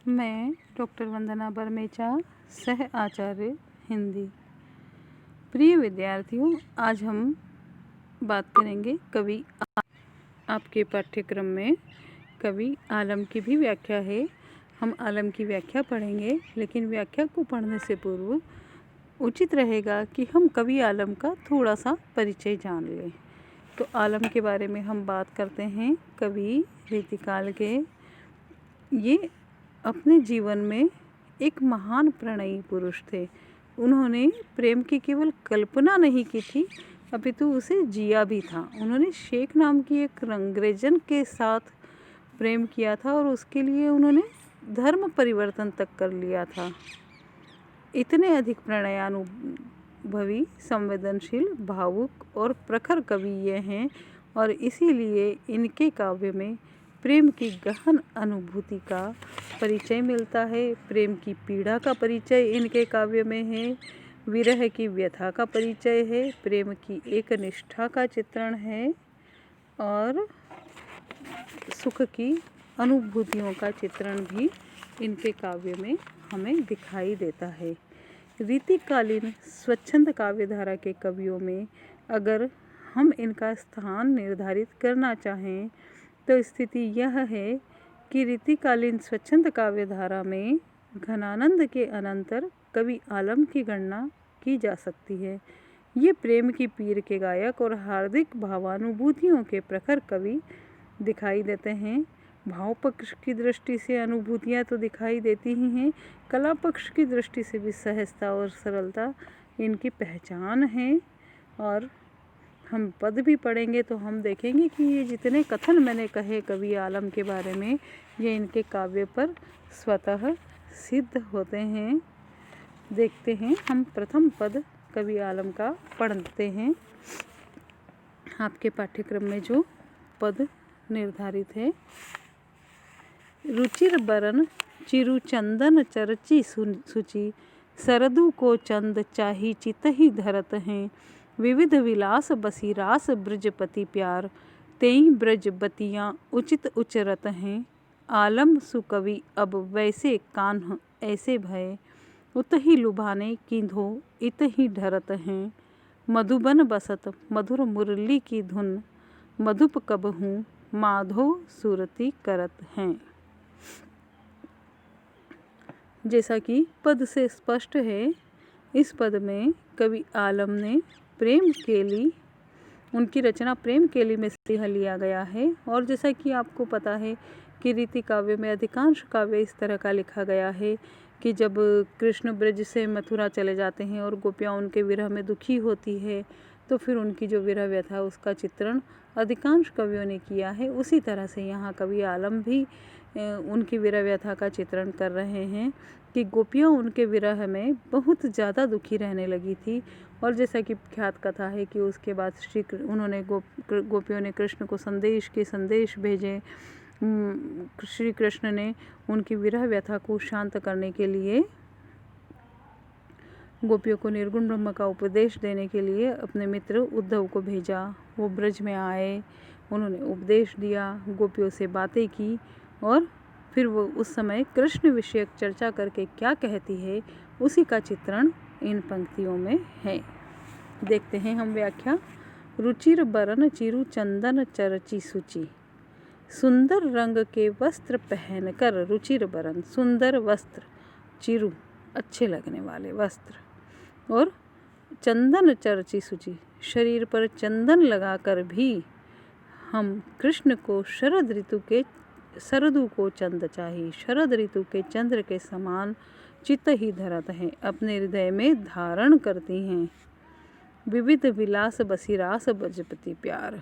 मैं डॉक्टर वंदना बरमेचा, सह आचार्य हिंदी। प्रिय विद्यार्थियों, आज हम बात करेंगे कवि। आपके पाठ्यक्रम में कवि आलम की भी व्याख्या है। हम आलम की व्याख्या पढ़ेंगे, लेकिन व्याख्या को पढ़ने से पूर्व उचित रहेगा कि हम कवि आलम का थोड़ा सा परिचय जान लें। तो आलम के बारे में हम बात करते हैं। कवि रीतिकाल के ये अपने जीवन में एक महान प्रणयी पुरुष थे। उन्होंने प्रेम की केवल कल्पना नहीं की थी, अपितु उसे जिया भी था। उन्होंने शेख नाम की एक अंग्रेजन के साथ प्रेम किया था और उसके लिए उन्होंने धर्म परिवर्तन तक कर लिया था। इतने अधिक प्रणयानुभवी, संवेदनशील, भावुक और प्रखर कवि ये हैं और इसीलिए इनके काव्य में प्रेम की गहन अनुभूति का परिचय मिलता है। प्रेम की पीड़ा का परिचय इनके काव्य में है। विरह की व्यथा का परिचय है। प्रेम की एक निष्ठा का चित्रण है और सुख की अनुभूतियों का चित्रण भी इनके काव्य में हमें दिखाई देता है। रीतिकालीन स्वच्छंद काव्यधारा के कवियों में अगर हम इनका स्थान निर्धारित करना चाहें तो स्थिति यह है कि रीतिकालीन स्वच्छंद काव्यधारा में घनानंद के अनंतर कवि आलम की गणना की जा सकती है। ये प्रेम की पीर के गायक और हार्दिक भावानुभूतियों के प्रखर कवि दिखाई देते हैं। भाव पक्ष की दृष्टि से अनुभूतियाँ तो दिखाई देती ही हैं, कला पक्ष की दृष्टि से भी सहजता और सरलता इनकी पहचान है। और हम पद भी पढ़ेंगे तो हम देखेंगे कि ये जितने कथन मैंने कहे कवि आलम के बारे में, ये इनके काव्य पर स्वतः सिद्ध होते हैं। देखते हैं, हम प्रथम पद कवि आलम का पढ़ते हैं। आपके पाठ्यक्रम में जो पद निर्धारित है। रुचिर बरन चिरु चंदन चरची सुचि, सरदु को चंद चाही चितहि धरत हैं। विविध विलास बसी रास ब्रजपति प्यार, तेई ब्रज बतियाँ उचित उचरत हैं। आलम सुकवि अब वैसे कान्ह ऐसे भय, उतहि लुभाने किंधो इतहि ढरत हैं। मधुबन बसत मधुर मुरली की धुन, मधुप कबहूँ माधो सुरति करत हैं। जैसा कि पद से स्पष्ट है, इस पद में कवि आलम ने प्रेम केली, उनकी रचना प्रेम केली में से लिया गया है। और जैसा कि आपको पता है कि रीति काव्य में अधिकांश काव्य इस तरह का लिखा गया है कि जब कृष्ण ब्रज से मथुरा चले जाते हैं और गोपियाँ उनके विरह में दुखी होती है, तो फिर उनकी जो विरह व्यथा उसका चित्रण अधिकांश कवियों ने किया है। उसी तरह से यहाँ कवि आलम भी उनकी विरह व्यथा का चित्रण कर रहे हैं कि गोपियाँ उनके विरह में बहुत ज़्यादा दुखी रहने लगी थी। और जैसा कि ख्यात कथा है कि उसके बाद उन्होंने गोपियों ने कृष्ण को संदेश भेजे। श्री कृष्ण ने उनकी विरह व्यथा को शांत करने के लिए गोपियों को निर्गुण ब्रह्म का उपदेश देने के लिए अपने मित्र उद्धव को भेजा। वो ब्रज में आए, उन्होंने उपदेश दिया, गोपियों से बातें की और फिर वो उस समय कृष्ण विषयक चर्चा करके क्या कहती है, उसी का चित्रण इन पंक्तियों में है। देखते हैं हम व्याख्या। रुचिर बरन चिरु चंदन चरची सुचि, सुंदर रंग के वस्त्र पहनकर। रुचिर बरन सुंदर वस्त्र, चिरु अच्छे लगने वाले वस्त्र, और चंदन चरची सुचि शरीर पर चंदन लगाकर भी हम कृष्ण को सरदु को चंद चाही, शरद ऋतु के चंद्र के समान चित्त ही धरत हैं, अपने हृदय में धारण करती हैं। विविध विलास बसी रास ब्रजपति प्यार,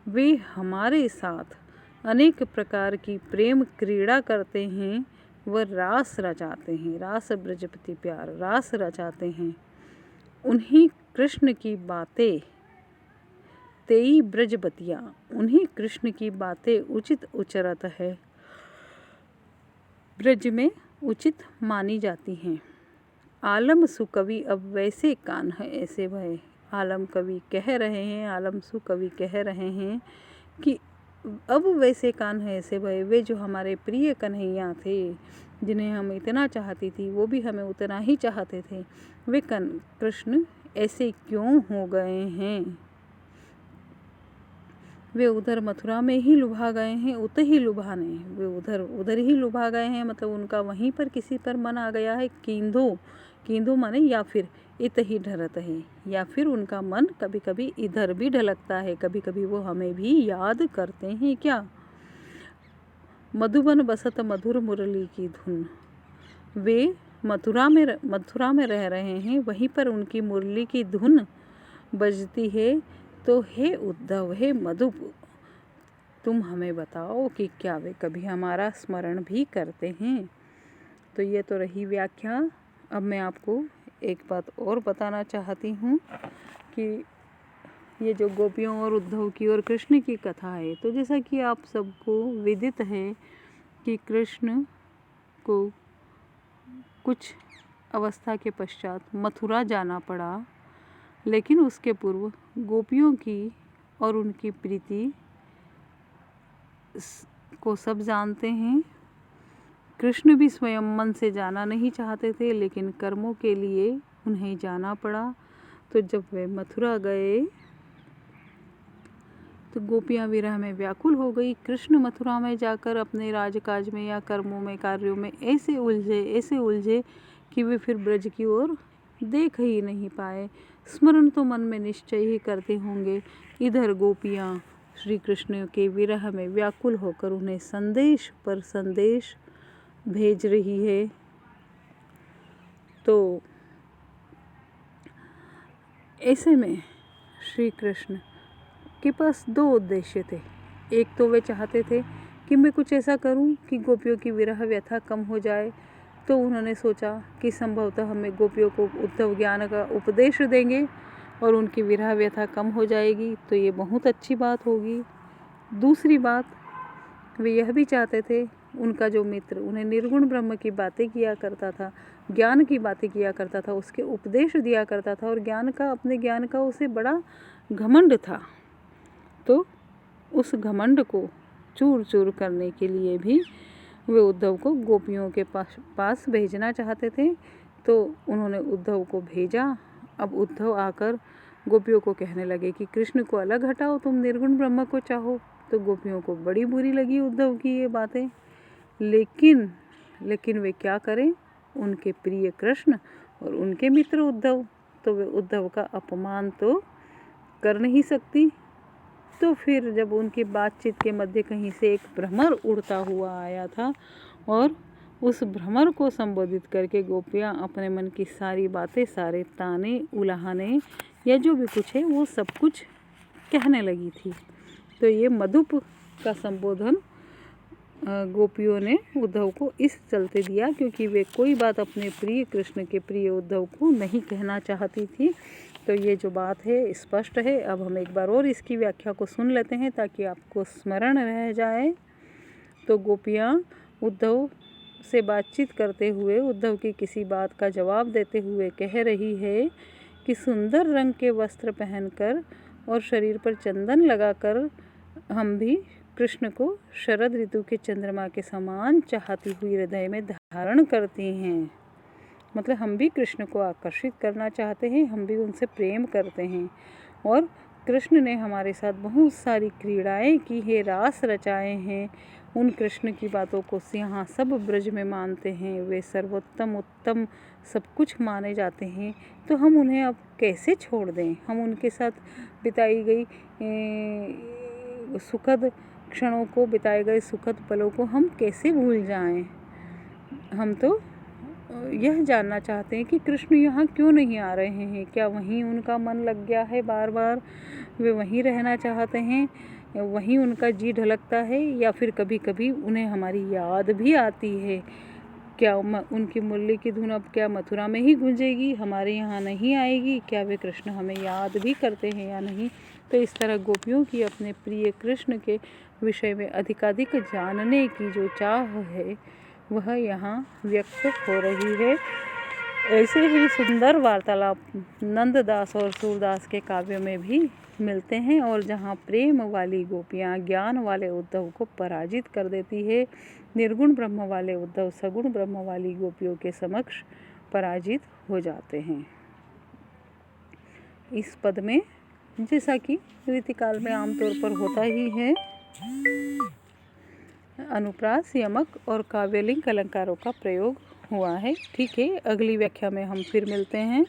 वे हमारे साथ अनेक प्रकार की प्रेम क्रीड़ा करते हैं, वह रास रचाते हैं। रास ब्रजपति प्यार, रास रचाते हैं। उन्हीं कृष्ण की बातें, तेई ब्रजबतियाँ, उन्हीं कृष्ण की बातें उचित उचरत है, ब्रज में उचित मानी जाती हैं। आलम सुकवि अब वैसे कान्ह ऐसे भय। आलम कवि कह रहे हैं, आलम सुकवि कह रहे हैं कि अब वैसे कान ऐसे भये, वे जो हमारे प्रिय कन्हैया थे, जिन्हें हम इतना चाहती थी, वो भी हमें उतना ही चाहते थे, वे कृष्ण ऐसे क्यों हो गए हैं? वे उधर मथुरा में ही लुभा गए हैं, उत ही लुभाने, वे उधर ही लुभा गए हैं, मतलब उनका वहीं पर किसी पर मन आ गया है। कींदो माने या फिर इत ही ढरत है, या फिर उनका मन कभी कभी इधर भी ढलकता है, कभी कभी वो हमें भी याद करते हैं क्या? मधुबन बसत मधुर मुरली की धुन, वे मथुरा में रह रहे हैं, वहीं पर उनकी मुरली की धुन बजती है। तो हे उद्धव, हे मधुप, तुम हमें बताओ कि क्या वे कभी हमारा स्मरण भी करते हैं? तो ये तो रही व्याख्या। अब मैं आपको एक बात और बताना चाहती हूँ कि ये जो गोपियों और उद्धव की और कृष्ण की कथा है, तो जैसा कि आप सबको विदित है कि कृष्ण को कुछ अवस्था के पश्चात मथुरा जाना पड़ा, लेकिन उसके पूर्व गोपियों की और उनकी प्रीति को सब जानते हैं। कृष्ण भी स्वयं मन से जाना नहीं चाहते थे, लेकिन कर्मों के लिए उन्हें जाना पड़ा। तो जब वे मथुरा गए तो गोपियां विरह में व्याकुल हो गई। कृष्ण मथुरा में जाकर अपने राजकाज में या कर्मों में, कार्यों में ऐसे उलझे कि वे फिर ब्रज की ओर देख ही नहीं पाए। स्मरण तो मन में निश्चय ही करते होंगे। इधर गोपियां श्री कृष्ण के विरह में व्याकुल होकर उन्हें संदेश पर संदेश भेज रही है। तो ऐसे में श्री कृष्ण के पास दो उद्देश्य थे। एक तो वे चाहते थे कि मैं कुछ ऐसा करूं कि गोपियों की विरह व्यथा कम हो जाए। तो उन्होंने सोचा कि संभवतः हमें गोपियों को उद्धव ज्ञान का उपदेश देंगे और उनकी विरह व्यथा कम हो जाएगी, तो ये बहुत अच्छी बात होगी। दूसरी बात, वे यह भी चाहते थे उनका जो मित्र उन्हें निर्गुण ब्रह्म की बातें किया करता था, ज्ञान की बातें किया करता था, उसके उपदेश दिया करता था, और अपने ज्ञान का उसे बड़ा घमंड था। तो उस घमंड को चूर चूर करने के लिए भी वे उद्धव को गोपियों के पास भेजना चाहते थे। तो उन्होंने उद्धव को भेजा। अब उद्धव आकर गोपियों को कहने लगे कि कृष्ण को अलग हटाओ, तुम निर्गुण ब्रह्म को चाहो। तो गोपियों को बड़ी बुरी लगी उद्धव की ये बातें, लेकिन वे क्या करें, उनके प्रिय कृष्ण और उनके मित्र उद्धव, तो वे उद्धव का अपमान तो कर नहीं सकती। तो फिर जब उनकी बातचीत के मध्य कहीं से एक भ्रमर उड़ता हुआ आया था, और उस भ्रमर को संबोधित करके गोपियाँ अपने मन की सारी बातें, सारे ताने, उलाहने या जो भी कुछ है वो सब कुछ कहने लगी थी। तो ये मधुप का संबोधन गोपियों ने उद्धव को इस चलते दिया क्योंकि वे कोई बात अपने प्रिय कृष्ण के प्रिय उद्धव को नहीं कहना चाहती थी। तो ये जो बात है स्पष्ट है। अब हम एक बार और इसकी व्याख्या को सुन लेते हैं ताकि आपको स्मरण रह जाए। तो गोपियाँ उद्धव से बातचीत करते हुए उद्धव की किसी बात का जवाब देते हुए कह रही है कि सुंदर रंग के वस्त्र पहनकर और शरीर पर चंदन लगाकर हम भी कृष्ण को शरद ऋतु के चंद्रमा के समान चाहती हुई हृदय में धारण करती हैं। मतलब हम भी कृष्ण को आकर्षित करना चाहते हैं, हम भी उनसे प्रेम करते हैं। और कृष्ण ने हमारे साथ बहुत सारी क्रीड़ाएं की है, रास रचाए हैं। उन कृष्ण की बातों को यहाँ सब ब्रज में मानते हैं, वे सर्वोत्तम उत्तम सब कुछ माने जाते हैं। तो हम उन्हें अब कैसे छोड़ दें? हम उनके साथ बिताई गई सुखद क्षणों को, बिताए गए सुखद पलों को हम कैसे भूल जाएं? हम तो यह जानना चाहते हैं कि कृष्ण यहाँ क्यों नहीं आ रहे हैं। क्या वहीं उनका मन लग गया है, बार बार वे वहीं रहना चाहते हैं, वहीं उनका जी ढलकता है, या फिर कभी कभी उन्हें हमारी याद भी आती है? क्या उनकी मुरली की धुन अब क्या मथुरा में ही गूंजेगी, हमारे यहाँ नहीं आएगी? क्या वे कृष्ण हमें याद भी करते हैं या नहीं? तो इस तरह गोपियों की अपने प्रिय कृष्ण के विषय में अधिकाधिक जानने की जो चाह है वह यहाँ व्यक्त हो रही है। ऐसे ही सुंदर वार्तालाप नंददास और सूरदास के काव्यों में भी मिलते हैं, और जहाँ प्रेम वाली गोपियाँ ज्ञान वाले उद्धव को पराजित कर देती है, निर्गुण ब्रह्म वाले उद्धव सगुण ब्रह्म वाली गोपियों के समक्ष पराजित हो जाते हैं। इस पद में, जैसा कि रीतिकाल में आमतौर पर होता ही है, अनुप्रास, यमक और काव्यलिंग अलंकारों का प्रयोग हुआ है। ठीक है, अगली व्याख्या में हम फिर मिलते हैं।